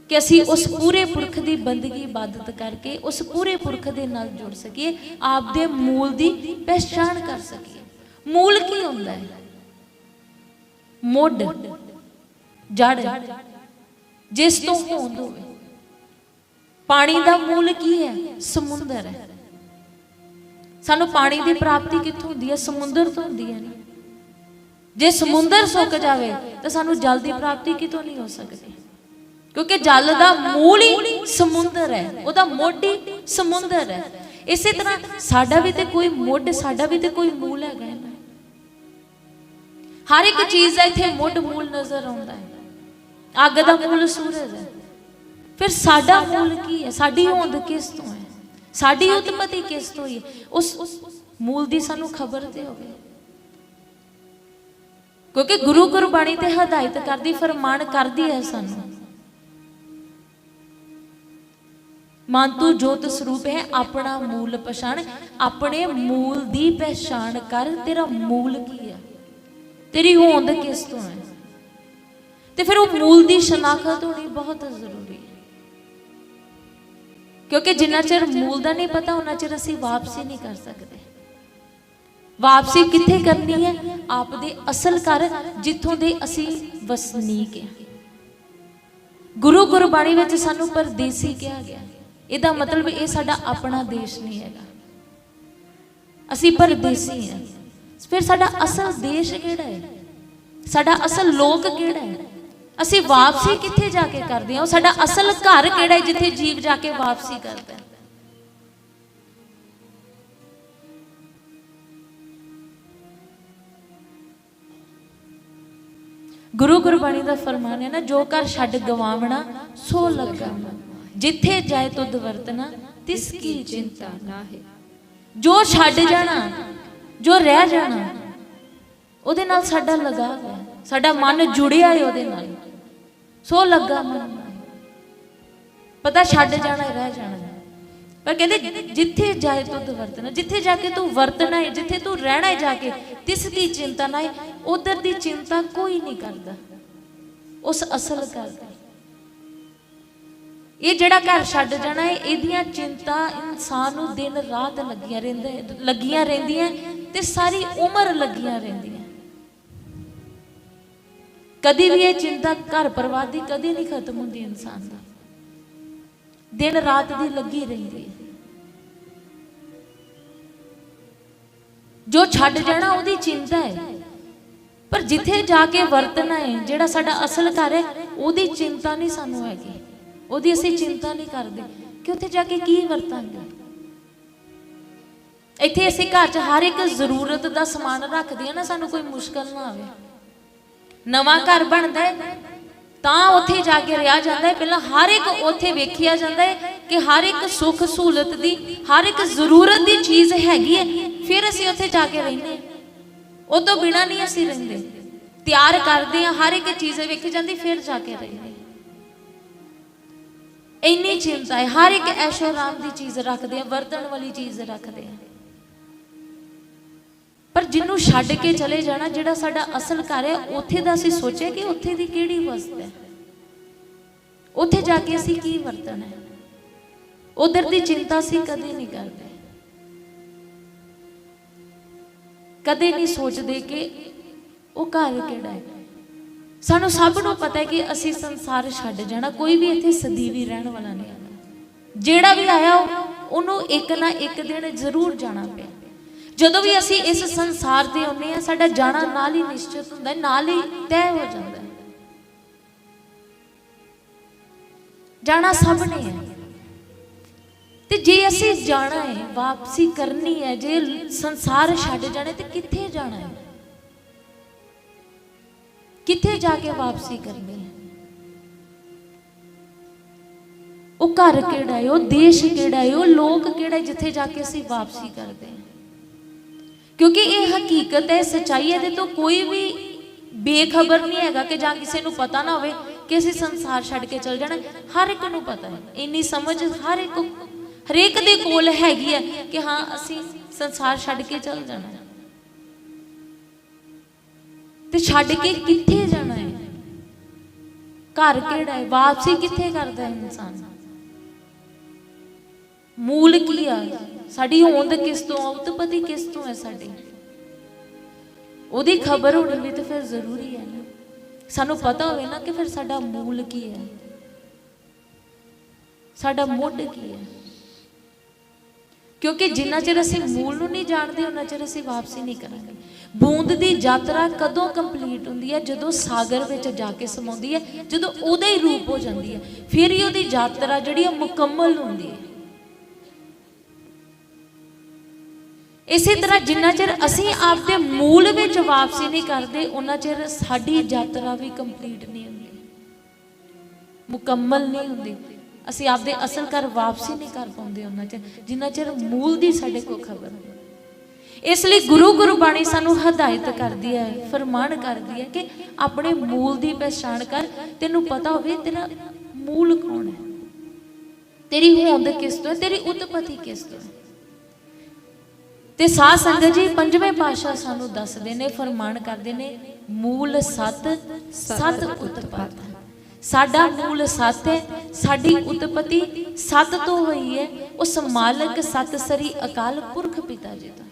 कि असी उस पूरे पुरख की बंदगी इबादत करके उस पूरे पुरख के नाल जुड़ सकीए, आप दे मूल की पहचान कर सकीए। मूल की होंदा है? मुड, जड़, जिस तो होंद होवे। पानी का मूल की है? समुंदर है। सानू पानी की प्राप्ति कित्थों होंदी है? समुंदर तो होंदी है। जे समुंदर सुक जाए तो सानू जल की प्राप्ति कितों नहीं हो सकती, क्योंकि जल का मूल ही समुंदर है, उसका मुड ही समुंदर है। इसी तरह साडा भी तो कोई मुड, साडा भी तो कोई मूल है ना। हर एक चीज का इत्थे मुड मूल नजर आता है। अग का मूल सूरज है, फिर साडा मूल की है? साडी होंद किस तो है? साडी उत्पत्ति किस तो है? उस मूल की सानू खबर तो होवे, क्योंकि गुरु गुरबाणी ते हदायत करदी, फरमान करदी है सानू। मन तू जोत स्वरूप है, अपना मूल पछाण। अपने मूल की पहचान कर, तेरा मूल की है, तेरी होंद किस तो है। ते फिर वो मूल की शनाखत होनी बहुत जरूरी है, क्योंकि जिन्ना चिर मूल का नहीं पता उन्ना चिर असीं वापसी नहीं कर सकते। वापसी कित्थे करनी है? आप दे असल घर, जिथों दे असीं वसनीक है। गुरु गुरबाणी विच सानू परदेसी कहा गया। इहदा मतलब ये साडा अपना देश नहीं है, असीं परदेसी हैं। फिर साडा असल देश किहड़ा है? साडा असल लोक किहड़ा है? असीं वापसी कित्थे जाके करदे हां? साडा असल घर किहड़ा है जिथे जीव जाके वापसी करदा है? गुरु गुरबाणी का फरमान है ना, जो घर छड्ड गवावना सो लगा, जिथे जाए तुद वरतना तिसकी चिंता ना है। जो छड्ड जाना, जो रह जाना, उहदे नाल साडा लगाव है, साडा मन जुड़िया है उहदे नाल। सो लगा मन, पता छड्ड जाना रह जाना, पर कहते जिथे जाए तुद वरतना, जिथे जाके तू वरतना है, जिथे तू रहना है जाके, तिसकी चिंता ना है। उधर की चिंता कोई नहीं करता, उस असल घर दी। ये जिहड़ा घर छड्ड जाना है, इहदियां चिंता इंसान नूं दिन रात लगियां रहिंदियां ते सारी उम्र लगियां रहिंदियां। कदी भी ये चिंता घर परिवार की कदी नहीं खत्म होंदी। इंसान दा दिन रात दी लगी रहिंदी है। जो छड्ड जाना उहदी चिंता है, पर जिथे जाके वरतना है, जिहड़ा साडा असल घर है, उहदी चिंता नहीं सानू हैगी। उहदी असीं चिंता नहीं करते कि उत्थे जाके की वरतांगे। इत्थे असीं घर च हर एक जरूरत का समान रखदे हां ना, सानू कोई मुश्किल ना आवे। नवां घर बनदा है तां उत्थे जाके रहा जाता है, पहला हर एक उत्थे वेखिया जाता है कि हर एक सुख सहूलत दी, हर एक जरूरत की चीज़ हैगी है, फिर असीं उत्थे जाके रहिंदे। उस तो बिना नहीं असीं रहिंदे, तैयार करते हैं, हर एक चीज़ वेखी जाती, फिर जाके रहिंदे। इन्नी चिंता है, हर एक ऐशो आराम की चीज़ रखते हैं, वरतन वाली चीज़ रखते हैं। पर जिन्हों छड्ड के चले जाना, जिहड़ा साडा असल घर है, उत्थे दा असीं सोचे कि उत्थे दी किहड़ी वस्त है, उत्थे जाके असीं की वरतना है। उधर की चिंता असीं कदे नहीं करते, कदे नहीं सोचते कि वो घर किहड़ा है। सानू सब नूं पता है कि असीं संसार छड्ड जाना, कोई भी इत्थे सदीवी रहण वाला नहीं आना। जिहड़ा भी आया उन्होंने एक ना एक दिन जरूर जाना पिया। जदों भी असीं इस संसार ते आउंदे हां, साडा जाना नाल ही निश्चित हुंदा है, नाल ही तय हो जाता है। जाना सब ने है, ते जे असीं जाना है, वापसी करनी है, जे संसार छड्ड जाने ते कित्थे जाना है, कित्थे जाके वापसी करनी है। वो घर किहड़ा है, वो देश किहड़ा है, वो लोक किहड़ा है जिथे जाके असीं वापसी करते हैं। क्योंकि ये हकीकत है, सच्चाई है, तो कोई भी बेखबर नहीं हैगा कि जां किसी नूं पता ना होवे कि असीं संसार छड्ड के चल जाना। हर एक नूं पता है, इन्नी समझ हरेक दे कोल हैगी है कि हाँ असीं संसार छड्ड के चल जाना। ते छड्ड के कित्थे जाना है? घर किहड़ा है? वापसी कित्थे करदा है इंसान? मूल की आ? साडी होंद किस तो, उत्पत्ति किस तो है साडी? ओदी खबर होनी भी तो फिर जरूरी है ना, सानू पता होवे ना कि फिर साडा मूल की है, साडा मुੱਢ की है। क्योंकि जिन्ना चिर असीं मूल नूं नहीं जानते उन्ना चिर असीं वापसी नहीं करांगे। बूंद दी यात्रा कदों कंप्लीट हुंदी है? जदों सागर विच जाके समाउंदी है, जदों ओदा ही रूप हो जांदी है, फिर ही ओदी यात्रा जिहड़ी है मुकम्मल हुंदी है। इसी तरह जिन्ना चिर असीं आपदे मूल विच वापसी नहीं करते उन्ना चिर साडी यात्रा भी कंप्लीट नहीं हुंदी, मुकम्मल नहीं हुंदी। असीं आपदे असल घर वापसी नहीं कर पाउंदे उन्ना चिर जिन्ना चिर मूल दी साडे कोल खबर हो। इसलिए गुरु गुरबाणी सानू हदायत करदी है, फरमान करदी है कि अपने मूल दी पहचान कर। तेनू पता होवे तेरा मूल कौन है, तेरी होंद किस तो है, तेरी उत्पत्ति किस तो है। ते साध संगत जी पंजवें पातशाह सानू दसदे ने, फरमान करदे ने, मूल सत सत उत्पत्ति। साडा मूल सत है, साडी उत्पत्ति सत तो हुई है, उस मालक सत सरी अकाल पुरख पिता जी दा।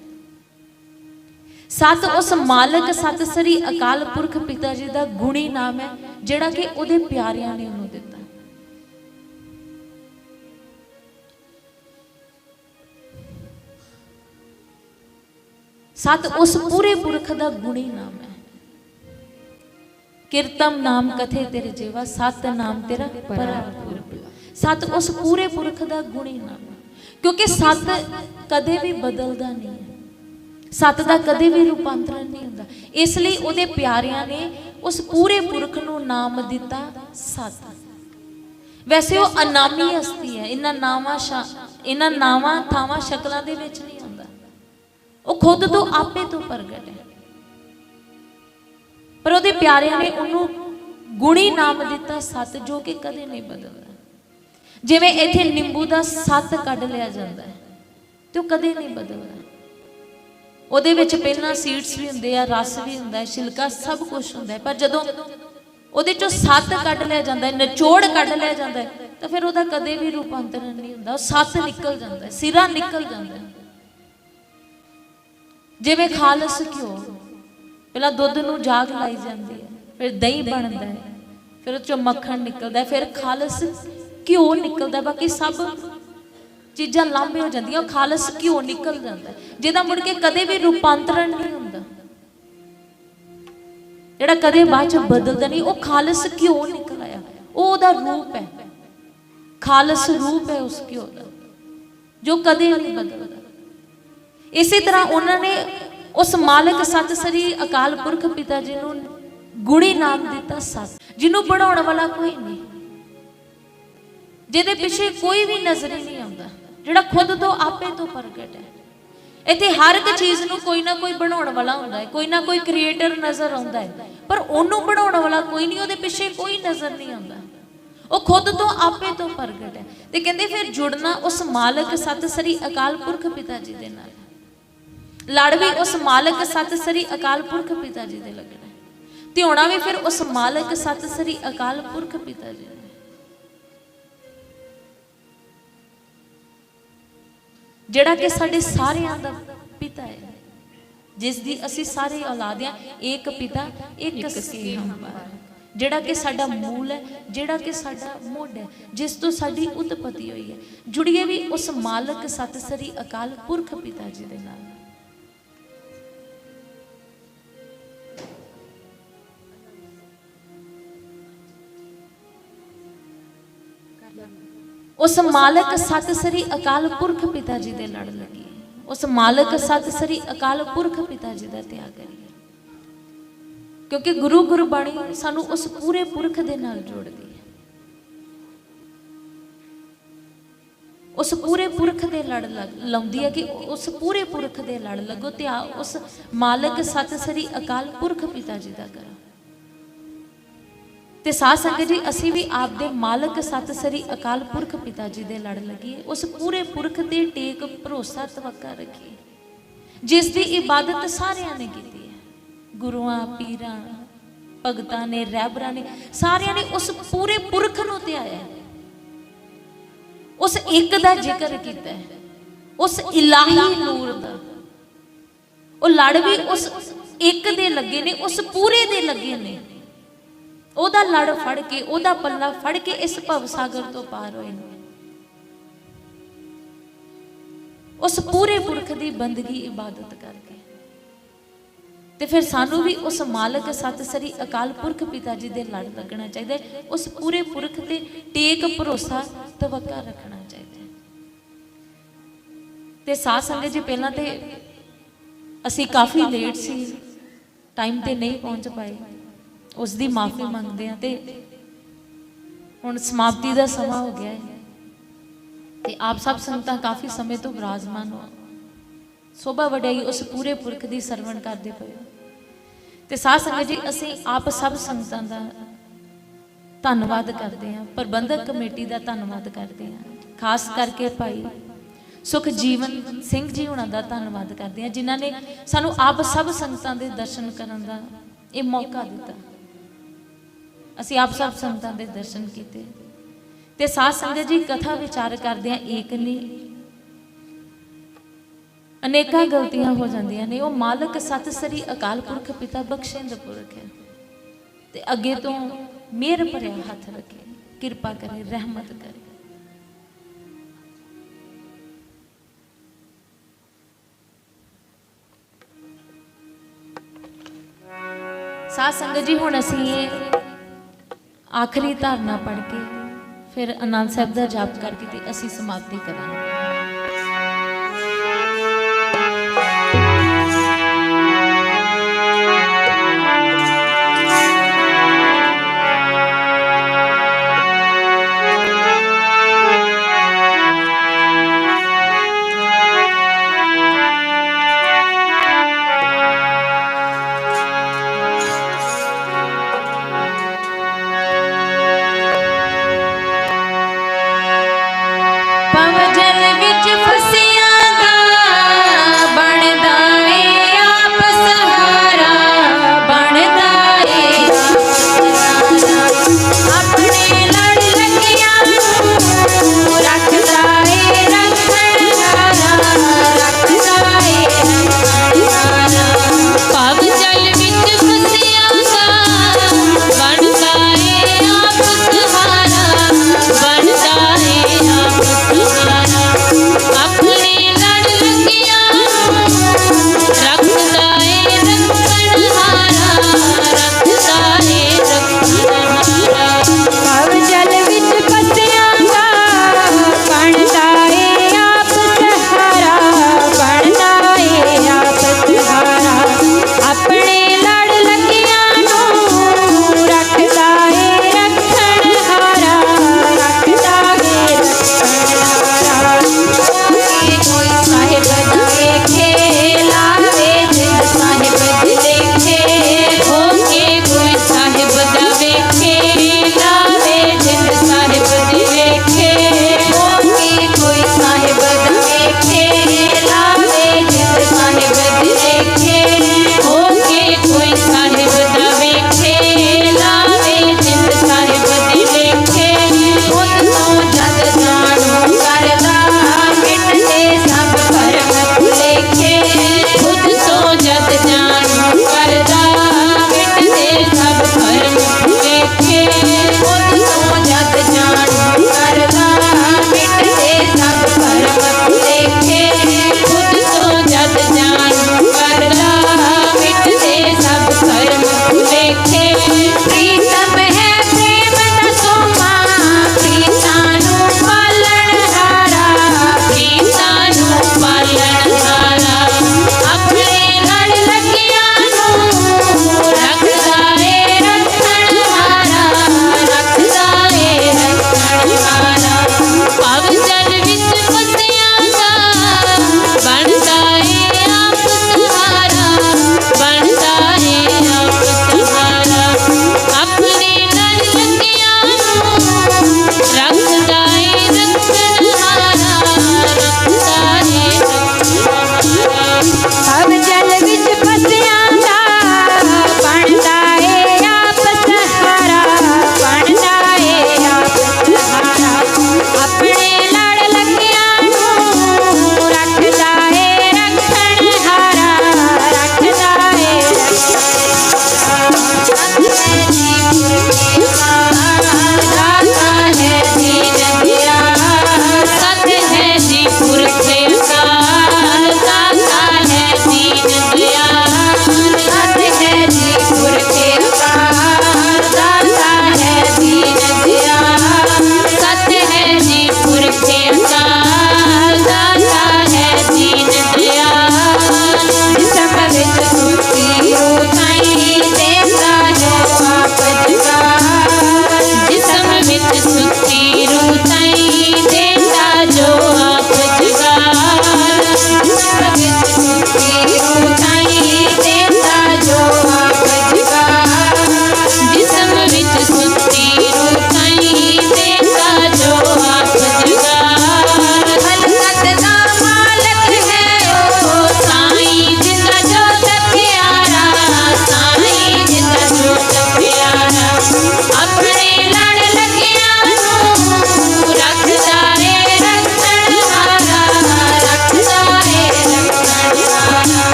सत उस मालक सत सरी अकाल पुरख पिता जी दा गुणी नाम है, जिहड़ा कि उहदे प्यारियां ने उहनूं दिता। सत उस पूरे पुरख दा गुणी नाम है। कीर्तम नाम कथे तेरे जेवा, सत नाम तेरा परापुर। सत उस पूरे पुरख दा गुणी नाम है, क्योंकि सत कदे भी बदलदा नहीं है, सत दा कदे भी रूपांतरण नहीं हुंदा। इसलिए उहदे प्यारियां ने उस पूरे पुरख नूं नाम दिता सत। वैसे वो अनामी हस्ती है, इन्हां नावां थावां शक्लां दे विच नहीं हुंदा, वो खुद तो आपे तो प्रगट है। पर उहदे प्यारियां ने उन्होंने गुणी नाम दिता सत, जो कि कदे नहीं बदलदा। जिवें इत्थे निंबू दा सत कढ लिया जांदा है ते ओह कदे नहीं बदलदा। उहदे विच पहलां सीड्स भी हुंदे आ, रस भी हुंदा है, छिलका सब कुछ हुंदा है, पर जदों उहदे चों सत कढ लिया जांदा है, निचोड़ कढ लिया जांदा है, तो फिर उहदा कदे भी रूपांतरण नहीं हुंदा, ओह सत निकल जांदा है, सिरा निकल जांदा है। जिवें खालस घिओ, पहला दुध नूं जाग लाई जाती है, फिर दही बनता है, फिर उस चों मक्खण निकलता है, फिर खालस घिओ निकलता है, बाकी सब चीज़ां लांभे हो जांदियां, खालस घिओ निकल जाता है, जिहदा मुड़ के कदे भी रूपांतरण नहीं हुंदा, जिहड़ा कदे बाद च बदलदा नहीं, वो खालस घिओ निकल आया, वो उहदा रूप है, खालस रूप है उस घिओ दा, जो कदे नहीं बदलदा। इसी तरह उन्होंने उस मालिक सत सरी अकाल पुरख पिता जी नूं गुणी नाम दिता सत, जिन्हों बढ़ाने वाला कोई नहीं, जिहदे पिछे कोई भी नजर नहीं आता, जिहड़ा खुद तो आपे तो प्रगट है। इत्थे हर एक चीज़ नूं कोई ना कोई बनाने वाला हुंदा है, कोई ना कोई क्रिएटर नजर आता है, पर उन्हों बनाने वाला कोई नहीं, उहदे पिछे कोई नजर नहीं आता, वो खुद तो आपे तो प्रगट है। ते कहंदे फिर जुड़ना उस मालिक सत सरी अकाल पुरख पिता जी दे नाल, लड़ भी उस मालिक सत सरी अकाल पुरख पिता जी दे लगना, ते होना भी फिर उस मालिक सत सरी अकाल पुरख पिता जी दे, जिहड़ा कि साडे सारियां दा पिता है, जिस दी असीं सारे औलाद हां, एक पिता एक सके हम पार, जिहड़ा कि साडा मूल है, जिहड़ा कि साडा मुੱਢ है, जिस तो साडी उत्पत्ति हुई है। जुड़िए भी उस मालिक सत सरी अकाल पुरख पिता जी दे नाल। उस मालिक सत सरी अकाल पुरख पिता जी दे लड़ लगी, उस मालिक सत सरी अकाल पुरख पिता जी का त्याग करिए, क्योंकि गुरु गुरबाणी सानू उस पूरे पुरख दे नाल जोड़दी है, उस पूरे पुरख दे लड़ लाउंदी है कि उस पूरे पुरख दे लड़ लगो, ते उस मालिक सत सरी अकाल पुरख पिता जी का करो। ते साध संगत जी असी भी आपदे मालिक सत सरी अकाल पुरख पिता जी दे लड़ लगिए, उस पूरे पुरख ते टेक भरोसा तवक्का रखिए, जिस दी इबादत सारियां ने की है, ਗੁਰੂਆਂ ਪੀਰਾਂ ਭਗਤਾਂ ਨੇ ਰਹਿਬਰਾਂ ਨੇ ਸਾਰਿਆਂ ਨੇ ਉਸ ਪੂਰੇ ਪੁਰਖ ਨੂੰ ਧਿਆਇਆ, ਉਸ ਇੱਕ ਦਾ ਜ਼ਿਕਰ ਕੀਤਾ ਹੈ, ਉਸ ਇਲਾਹੀ ਨੂਰ ਦਾ। ਉਹ ਲੜ ਵੀ ਉਸ ਇੱਕ ਦੇ ਲੱਗੇ ਨੇ, ਉਸ ਪੂਰੇ ਦੇ ਲੱਗੇ ਨੇ। ਉਹਦਾ ਲੜ ਫੜ ਕੇ, ਉਹਦਾ ਪੱਲਾ ਫੜ ਕੇ ਇਸ ਭਵ ਸਾਗਰ ਤੋਂ ਪਾਰ ਹੋਏ ਨੇ। ਉਸ ਪੂਰੇ ਪੁਰਖ ਦੀ ਬੰਦਗੀ ਇਬਾਦਤ ਕਰਕੇ ਤੇ ਫਿਰ ਸਾਨੂੰ ਵੀ ਉਸ ਮਾਲਕ ਸਤਿ ਸ੍ਰੀ ਅਕਾਲ ਪੁਰਖ ਪਿਤਾ ਜੀ ਦੇ ਲੜ ਲੱਗਣਾ ਚਾਹੀਦਾ ਹੈ। ਉਸ ਪੂਰੇ ਪੁਰਖ ਤੇ ਟੇਕ ਭਰੋਸਾ ਤਵੱਕਾ ਰੱਖਣਾ ਚਾਹੀਦਾ ਹੈ। ਤੇ ਸਾਧ ਸੰਗਤ ਜੀ, ਪਹਿਲਾਂ ਤੇ ਅਸੀਂ ਕਾਫੀ ਲੇਟ ਸੀ, ਟਾਈਮ ਤੇ ਨਹੀਂ ਪਹੁੰਚ ਪਾਏ, ਉਸ ਦੀ ਮਾਫੀ ਮੰਗਦੇ ਹਾਂ। ਤੇ ਹੁਣ ਸਮਾਪਤੀ ਦਾ ਸਮਾਂ ਹੋ ਗਿਆ ਹੈ ਤੇ ਆਪ ਸਭ ਸੰਗਤਾਂ ਕਾਫੀ ਸਮੇਂ ਤੋਂ ਵਿਰਾਜਮਾਨ ਹੋ, ਸੋਭਾ ਵਡਿਆਈ ਉਸ ਪੂਰੇ ਪੁਰਖ ਦੀ ਸਰਵਣ ਕਰਦੇ ਪਏ ਹੋ। ਤੇ ਸਾਧ ਸੰਗਤ ਜੀ, ਅਸੀਂ ਆਪ ਸਭ ਸੰਗਤਾਂ ਦਾ ਧੰਨਵਾਦ ਕਰਦੇ ਹਾਂ, ਪ੍ਰਬੰਧਕ ਕਮੇਟੀ ਦਾ ਧੰਨਵਾਦ ਕਰਦੇ ਹਾਂ, ਖਾਸ ਕਰਕੇ ਭਾਈ ਸੁਖਜੀਵਨ ਸਿੰਘ ਜੀ ਹੁਣਾਂ ਦਾ ਧੰਨਵਾਦ ਕਰਦੇ ਹਾਂ, ਜਿਨ੍ਹਾਂ ਨੇ ਸਾਨੂੰ ਆਪ ਸਭ ਸੰਗਤਾਂ ਦੇ ਦਰਸ਼ਨ ਕਰਨ ਦਾ ਇਹ ਮੌਕਾ ਦਿੱਤਾ। ਅਸੀਂ ਆਪ ਸਭ ਸੰਗਤਾਂ ਦੇ ਦਰਸ਼ਨ ਕੀਤੇ। ਤੇ ਸਾਧ ਸੰਗਤ ਜੀ, ਕਥਾ ਵਿਚਾਰ ਕਰਦੇ ਹਾਂ, ਏਕ ਨਹੀਂ ਅਨੇਕਾਂ ਗਲਤੀਆਂ ਹੋ ਜਾਂਦੀਆਂ ਨੇ। ਉਹ ਮਾਲਕ ਸਤਿ ਸ੍ਰੀ ਅਕਾਲ ਪੁਰਖ ਪਿਤਾ ਬਖਸ਼ਿੰਦ ਪੁਰਖ ਹੈ ਤੇ ਅੱਗੇ ਤੋਂ ਮਿਹਰ ਭਰਿਆ ਹੱਥ ਰੱਖੇ, ਕਿਰਪਾ ਕਰੇ, ਰਹਿਮਤ ਕਰੇ। ਸਾਧ ਸੰਗਤ ਜੀ, ਹੁਣ ਅਸੀਂ ਇਹ ਆਖਰੀ ਧਾਰਨਾ ਪੜ੍ਹ ਕੇ ਫਿਰ ਆਨੰਦ ਸਾਹਿਬ ਦਾ ਜਾਪ ਕਰਕੇ ਤੇ ਅਸੀਂ ਸਮਾਪਤੀ ਕਰਾਂਗੇ। जल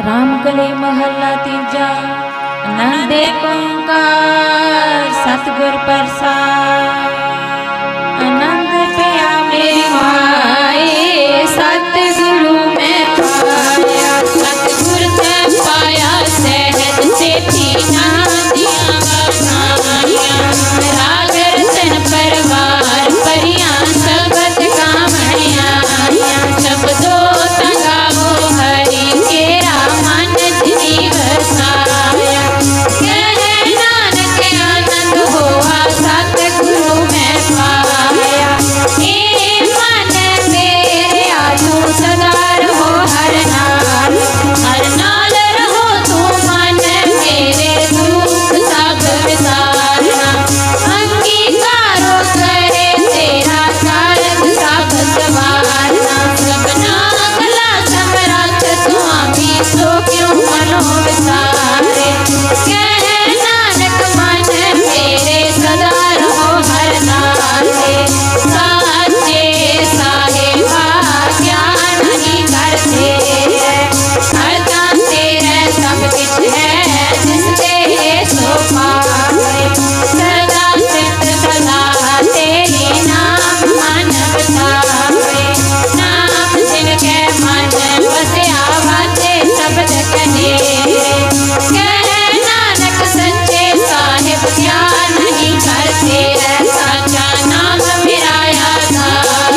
राम कली महला तीजा आनंद एक ओंकार सतगुर प्रसाद। आनंद पिया मेरी माए सतगुरु मैं पाया। सतगुर ते पाया सहज सेठी नादियां बधाइयां। राग रतन परवार परियां सबद कामणियां। शब्दो तंगावो हरि केरा मन जिनी वसाया। कह नानक आनंद होआ सतगुरु मैं पाया। ए मन मेरे आजू सदा रहो हर नाल। हर नाल रहो तू मन मेरे दुख सब विसारना। अंगीकारो करे तेरा कारज सब सवारना। सबना गला समरथ स्वामी सो क्यों मनो विसारे। कह नानक मन मेरे सदा रहो हर नाले। साचे साहिबा ज्ञान नहीं करते है। करता तेरे सब किछ है जिसते सो पावे। सदा चित सदा तेरी नाम मन बसावे। नाम जिनके मन बसया वाते शब्द कनेरे। कह नानक सच्चे साहिब ज्ञान नहीं करते है। साचा नाम मेरा आधार।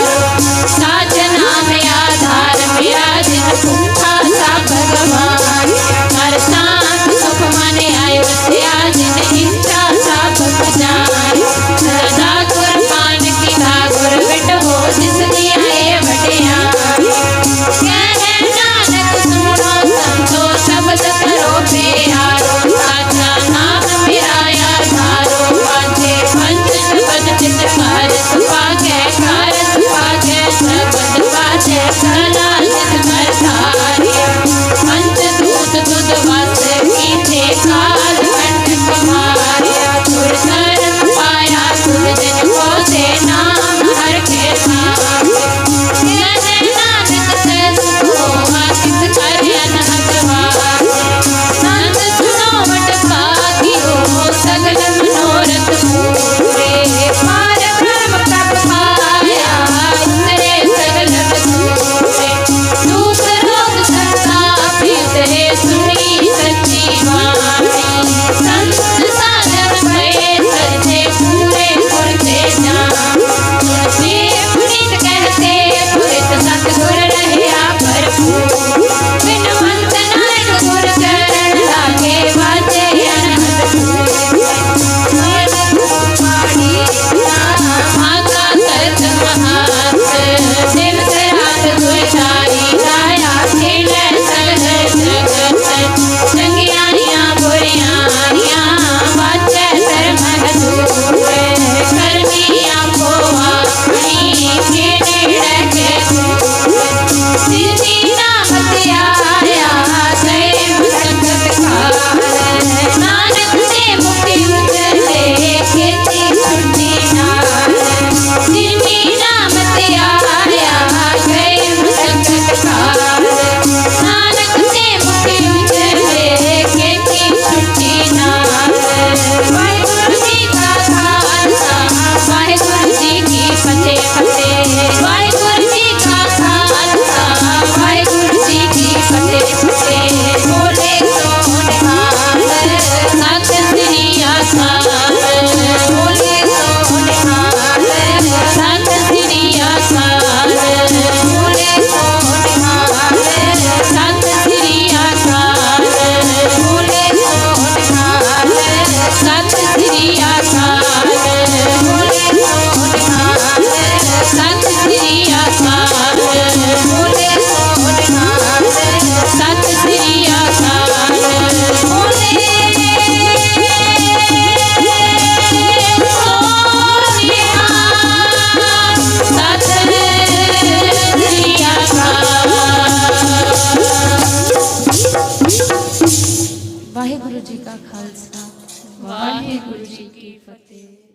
साच नाम आधार मेरा जिन भूखा सा भगवान। हर सांस सुख मन आयो सिया जिन इच्छा सब जान। सदा कुर्बान की गुर बिट हो जिसकी है वडियान। कह नानक सुनो संतो शब्द करो प्यारो। साचा नाम मेरा आधारो। बाजे पंच शब्द चित कारस पाके कारस पाके शब्द बाजे कला चित मरधारिया। पंच दूत तुद वस कीते काल कंठ कुमारिया। तुर शरण पाया तुर जिन को से नाम हर के साथे। कह नानक से सुख होआ किस कर अनहद वासे। संत सुनो वट पागियो सगल मनोरथ पूरे। पार ब्रह्म तप पाया उतरे सगल बसूरे। दुख रोग संताप उतरे सुनी सच्ची वाणी। संत साधन भये सच्चे पूरे पुरते जान। सुनते पुनीत कहते पुरित सतगुर रहया भरपूर। बिन मंत नानक गुर चरण लागे वाजे अनहद माता करत महात। दिल रात गुरसाई राया खेले सगल जगत। चंगियारियां बुरियारियां वाचे धर्म दूर। कर्मियां को अपनी के नेड़े के दूर। सिद्धि नाम त्याया गए संकट काल। नानक से मुक्ति उतरे खेती छुट्टी नाल। सिद्धि नाम त्याया गए संकट काल। नानक से मुक्ति उतरे खेती छुट्टी नाल। वाहिगुरु जी का खालसा वाहिगुरु जी की फतेह फतेह। वाहिगुरु जी का खालसा वाहिगुरु जी की फतेह फतेह। बोले सो निहाल सत श्री अकाल। बोले सो निहाल सत श्री अकाल। बोले सो निहाल सत श्री अकाल। बोले सो निहाल सत श्री अकाल। बोले सो निहाल सत श्री अकाल। बोले सो निहाल सत श्री अकाल। बोले वाहिगुरु जी का खालसा वाहिगुरु जी की फतेह।